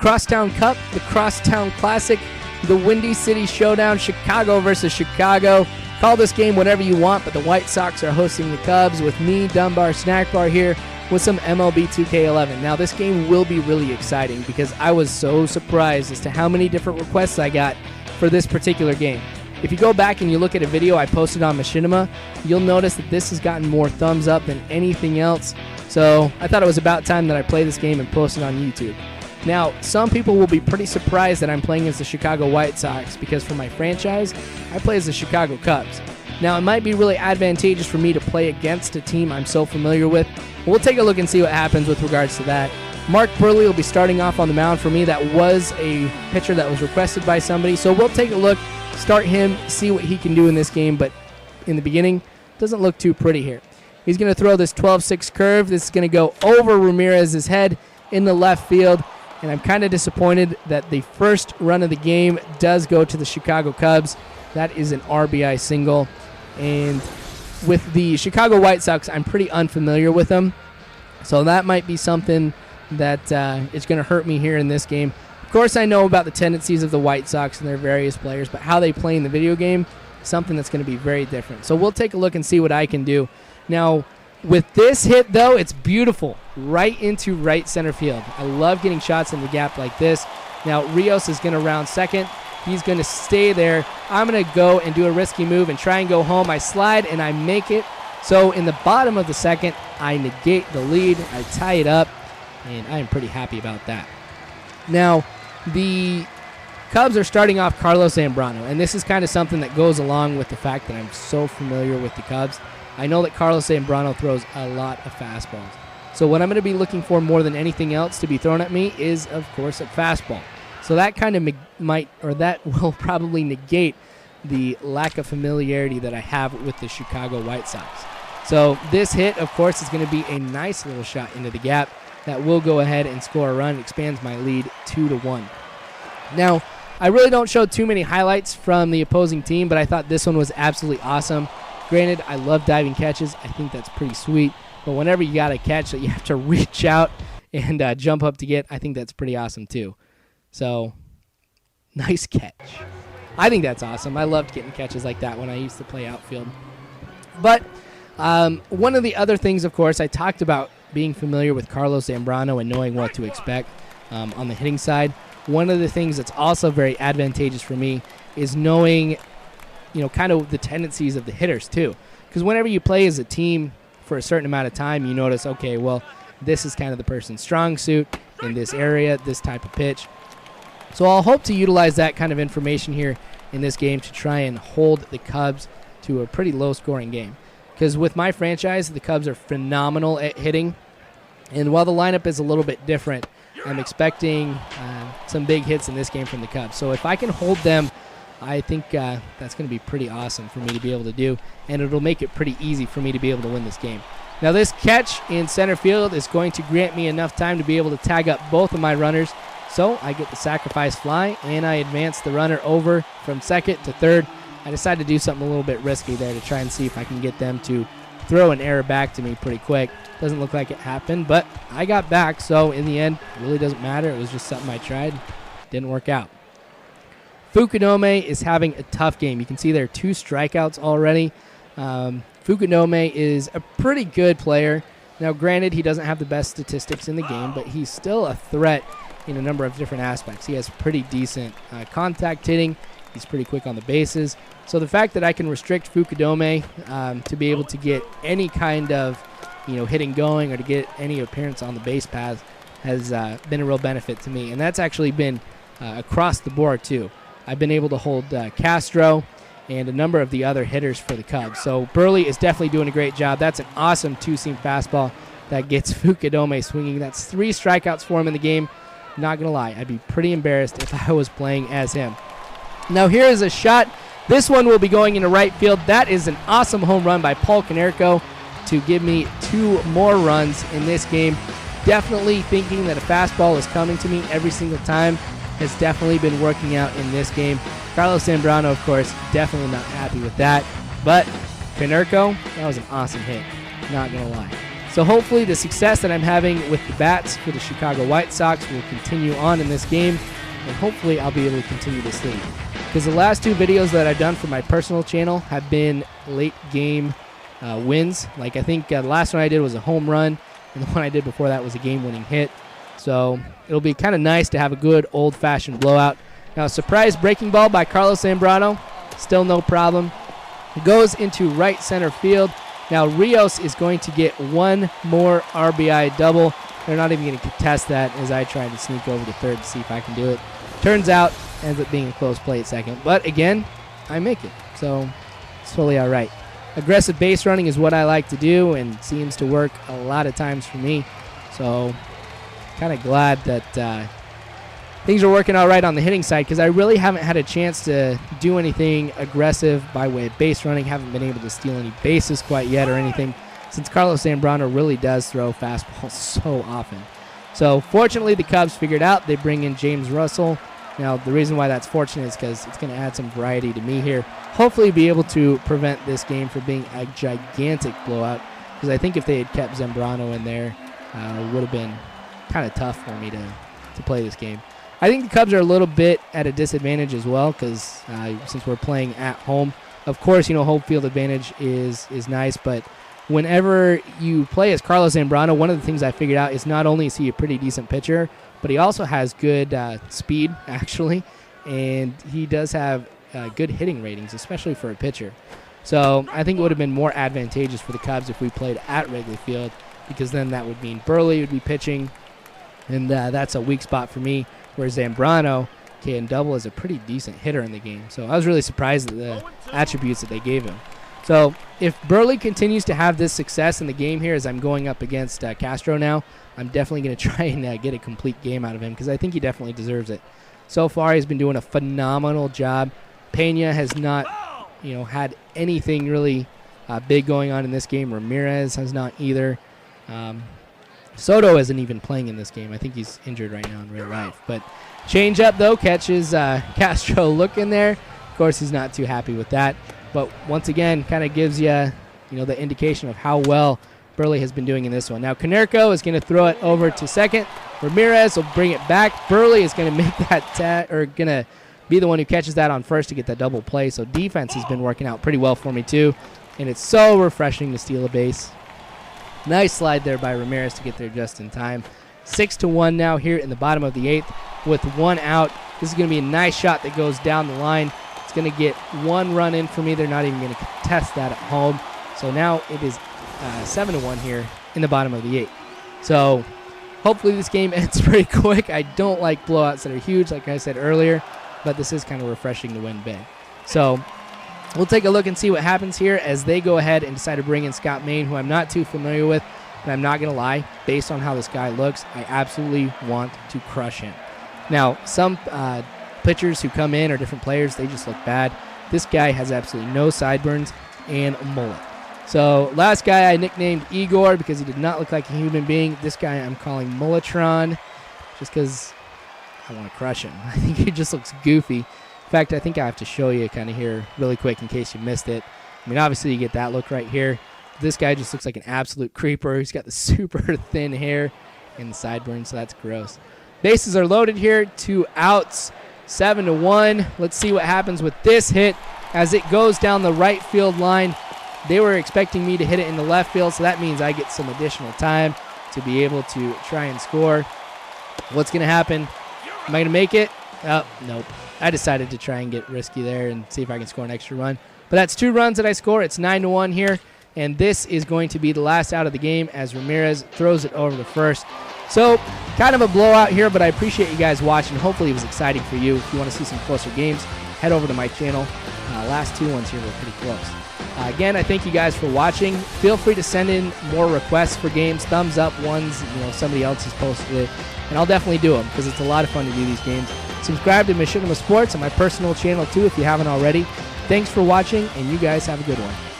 Crosstown Cup, the Crosstown Classic, the Windy City Showdown, Chicago versus Chicago. Call this game whatever you want, but the White Sox are hosting the Cubs with me, Dunbar Snack Bar, here with some MLB 2K11. Now, this game will be really exciting because I was so surprised as to how many different requests I got for this particular game. If you go back and you look at a video I posted on Machinima, you'll notice that this has gotten more thumbs up than anything else. So I thought it was about time that I play this game and post it on YouTube. Now, some people will be pretty surprised that I'm playing as the Chicago White Sox because for my franchise, I play as the Chicago Cubs. Now, it might be really advantageous for me to play against a team I'm so familiar with. We'll take a look and see what happens with regards to that. Mark Burley will be starting off on the mound for me. That was a pitcher that was requested by somebody. So we'll take a look, start him, see what he can do in this game. But in the beginning, doesn't look too pretty here. He's going to throw this 12-6 curve. This is going to go over Ramirez's head in the left field. And I'm kind of disappointed that the first run of the game does go to the Chicago Cubs. That is an RBI single. And with the Chicago White Sox, I'm pretty unfamiliar with them. So that might be something that is going to hurt me here in this game. Of course, I know about the tendencies of the White Sox and their various players, but how they play in the video game is something that's going to be very different. So we'll take a look and see what I can do. Now, with this hit, though, it's beautiful. Right into right center field. I love getting shots in the gap like this. Now, Rios is going to round second. He's going to stay there. I'm going to go and do a risky move and try and go home. I slide and I make it. So in the bottom of the second, I negate the lead. I tie it up, and I am pretty happy about that. Now, the Cubs are starting off Carlos Zambrano, and this is kind of something that goes along with the fact that I'm so familiar with the Cubs. I know that Carlos Zambrano throws a lot of fastballs. So what I'm going to be looking for more than anything else to be thrown at me is, of course, a fastball. So that kind of that will probably negate the lack of familiarity that I have with the Chicago White Sox. So this hit, of course, is going to be a nice little shot into the gap that will go ahead and score a run. It expands my lead 2-1. Now, I really don't show too many highlights from the opposing team, but I thought this one was absolutely awesome. Granted, I love diving catches. I think that's pretty sweet. But whenever you got a catch that you have to reach out and jump up to get, I think that's pretty awesome too. So, nice catch. I think that's awesome. I loved getting catches like that when I used to play outfield. But one of the other things, of course, I talked about being familiar with Carlos Zambrano and knowing what to expect on the hitting side. One of the things that's also very advantageous for me is knowing, kind of the tendencies of the hitters too. Because whenever you play as a team for a certain amount of time, you notice, okay, well, this is kind of the person's strong suit in this area, this type of pitch. So I'll hope to utilize that kind of information here in this game to try and hold the Cubs to a pretty low-scoring game. Because with my franchise, the Cubs are phenomenal at hitting. And while the lineup is a little bit different, I'm expecting some big hits in this game from the Cubs. So if I can hold them, I think that's going to be pretty awesome for me to be able to do, and it'll make it pretty easy for me to be able to win this game. Now, this catch in center field is going to grant me enough time to be able to tag up both of my runners, so I get the sacrifice fly, and I advance the runner over from second to third. I decided to do something a little bit risky there to try and see if I can get them to throw an error back to me pretty quick. Doesn't look like it happened, but I got back, so in the end, it really doesn't matter. It was just something I tried. Didn't work out. Fukudome is having a tough game. You can see there are 2 strikeouts already. Fukudome is a pretty good player. Now, granted, he doesn't have the best statistics in the game, but he's still a threat in a number of different aspects. He has pretty decent contact hitting. He's pretty quick on the bases. So the fact that I can restrict Fukudome to be able to get any kind of hitting going or to get any appearance on the base path has been a real benefit to me. And that's actually been across the board, too. I've been able to hold Castro and a number of the other hitters for the Cubs. So Burley is definitely doing a great job. That's an awesome 2-seam fastball that gets Fukudome swinging. That's 3 strikeouts for him in the game. Not going to lie, I'd be pretty embarrassed if I was playing as him. Now here is a shot. This one will be going into right field. That is an awesome home run by Paul Konerko to give me 2 more runs in this game. Definitely thinking that a fastball is coming to me every single time has definitely been working out in this game. Carlos Zambrano, of course, definitely not happy with that. But Konerko, that was an awesome hit. Not going to lie. So hopefully the success that I'm having with the bats for the Chicago White Sox will continue on in this game, and hopefully I'll be able to continue this lead. Because the last 2 videos that I've done for my personal channel have been late game wins. Like I think the last one I did was a home run, and the one I did before that was a game-winning hit. So it'll be kind of nice to have a good old-fashioned blowout. Now, surprise breaking ball by Carlos Zambrano, still no problem. It goes into right center field. Now Rios is going to get one more RBI double. They're not even going to contest that as I try to sneak over to third to see if I can do it. Turns out, ends up being a close play at second. But again, I make it, so it's totally all right. Aggressive base running is what I like to do and seems to work a lot of times for me. So kind of glad that things are working all right on the hitting side, because I really haven't had a chance to do anything aggressive by way of base running. Haven't been able to steal any bases quite yet or anything, since Carlos Zambrano really does throw fastballs so often. So fortunately the Cubs figured out. They bring in James Russell. Now the reason why that's fortunate is because it's going to add some variety to me here. Hopefully be able to prevent this game from being a gigantic blowout, because I think if they had kept Zambrano in there, it would have been kind of tough for me to play this game. I think the Cubs are a little bit at a disadvantage as well, because since we're playing at home, of course, home field advantage is nice, but whenever you play as Carlos Zambrano, one of the things I figured out is not only is he a pretty decent pitcher, but he also has good speed, actually, and he does have good hitting ratings, especially for a pitcher. So I think it would have been more advantageous for the Cubs if we played at Wrigley Field, because then that would mean Burley would be pitching, and that's a weak spot for me, where Zambrano can double as a pretty decent hitter in the game. So I was really surprised at the attributes that they gave him. So if Burley continues to have this success in the game here as I'm going up against Castro now, I'm definitely going to try and get a complete game out of him, because I think he definitely deserves it. So far he's been doing a phenomenal job. Pena has not had anything really big going on in this game. Ramirez has not either. Soto isn't even playing in this game. I think he's injured right now in real life. But change up, though, catches Castro looking there. Of course, he's not too happy with that. But once again, kind of gives you, the indication of how well Burley has been doing in this one. Now, Konerko is going to throw it over to second. Ramirez will bring it back. Burley is going to make that going to be the one who catches that on first to get that double play. So defense has been working out pretty well for me, too. And it's so refreshing to steal a base. Nice slide there by Ramirez to get there just in time. 6-1 now here in the bottom of the 8th with 1 out. This is going to be a nice shot that goes down the line. It's going to get 1 run in for me. They're not even going to contest that at home. So now it is 7-1 here in the bottom of the 8th. So hopefully this game ends pretty quick. I don't like blowouts that are huge, like I said earlier, but this is kind of refreshing to win big. So we'll take a look and see what happens here as they go ahead and decide to bring in Scott Maine, who I'm not too familiar with. And I'm not going to lie, based on how this guy looks, I absolutely want to crush him. Now, some pitchers who come in or different players, they just look bad. This guy has absolutely no sideburns and a mullet. So last guy I nicknamed Igor because he did not look like a human being. This guy I'm calling Mulletron just because I want to crush him. I think he just looks goofy. In fact, I think I have to show you kind of here really quick in case you missed it. I mean, obviously you get that look right here. This guy just looks like an absolute creeper. He's got the super thin hair and the sideburns, so that's gross. Bases are loaded here. 2 outs, 7-1. Let's see what happens with this hit as it goes down the right field line. They were expecting me to hit it in the left field, so that means I get some additional time to be able to try and score. What's going to happen? Am I going to make it? Oh, nope. I decided to try and get risky there and see if I can score an extra run. But that's 2 runs that I score. It's 9-1 here. And this is going to be the last out of the game as Ramirez throws it over to first. So kind of a blowout here, but I appreciate you guys watching. Hopefully it was exciting for you. If you want to see some closer games, head over to my channel. Last 2 ones here were pretty close. Again, I thank you guys for watching. Feel free to send in more requests for games, thumbs up ones, somebody else has posted it, and I'll definitely do them because it's a lot of fun to do these games. Subscribe to Machinima Sports on my personal channel too if you haven't already. Thanks for watching, and you guys have a good one.